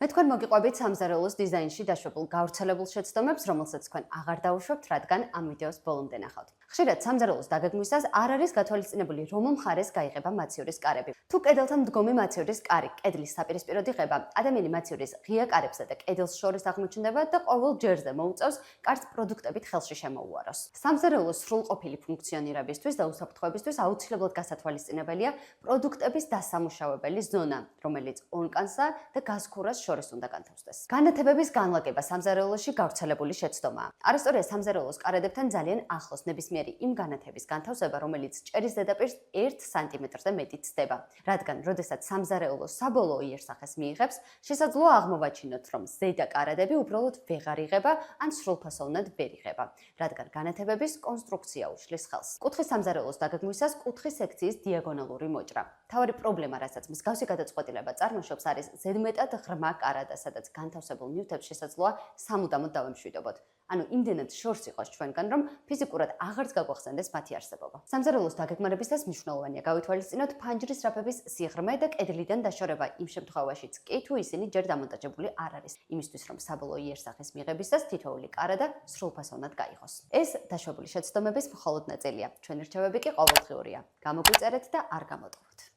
მე თქვენ მოგიყვებით სამზარეულოს დიზაინში დაშვებულ გავრცელებულ შეცდომებს, რომელსაც თქვენ აღარ დაუშვებთ, რადგან ამ ვიდეოს ბოლომდე ნახავთ. ხშირად სამზარეულოს დაგეგმვისას არ არის გათვალისწინებული, რომ მხარეს გაიღება მაცივრის კარები. თუ კედელთან მდგომი მაცივრის კარი კედლის საპირისპიროდ იღება, ადამიანი მაცივრის ღია კარებსა და კედელს შორის აღმოჩნდება და ყოველ ჯერზე მოუწევს კარს პროდუქტებით ხელში შემოუაროს. სამზარეულოს სრულყოფილი ფუნქციონირებისთვის და უსაფრთხოებისთვის აუცილებლად გასათვალისწინებელია პროდუქტების დასამუშავებელი ზონა, რომელიც ორკანსა და გაზქურას შორის უნდა განთავსდეს. განათებების განლაგება სამზარეულოში გავრცელებული შეცდომაა. არასწორია სამზარეულოს კარებთან ძალიან ახლოს ნებისმიერი იმ განათების განთავსება, რომელიც ჭერის ზედაპირს 1 სანტიმეტრზე მეტი ცდება. რადგან, როდესაც სამზარეულო საბოლოო იერსახეს მიიღებს, შესაძლოა აღმოვაჩინოთ, რომ ზედა კარადები უბრალოდ ვეღარ იღება ან სრულფასოვნად ვერ იღება, რადგან განათებების კონსტრუქცია უშლის ხელს. კუთხის სამზარეულოს დაგეგმვისას კუთხის სექციის დიაგონალური მოჭრა. მთავარი პრობლემა, რასაც მსგავსი გადაწყვეტილება წარმოშობს, არის ზედმეტად ღრმა კარადა, სადაც განთავსებულ ნივთებს შესაძლოა სამუდამოდ დავემშვიდობოთ. ანუ იმდენად შორს იყოს ჩვენგან, რომ ფიზიკურად აღარც გაგვახსენდეს მათი არსებობა. სამზარეულოს დაგეგმარებისას მნიშვნელოვანია გავითვალისწინოთ ფანჯრის რაფების სიღრმე და კედლიდან დაშორება იმ შემთხვევაშიც კი, თუ ისინი ჯერ დამონტაჟებული არ არის, იმისთვის რომ საბოლოო იერსახეს მიღებისას თითოეული კარადა სრულფასოვნად გაიღოს. ეს დაშვებული შეცდომების მხოლოდ ნაწილია. ჩვენი რჩევები კი ყოველდღიურია. გამოგვიწერეთ და არ გამოტოვოთ.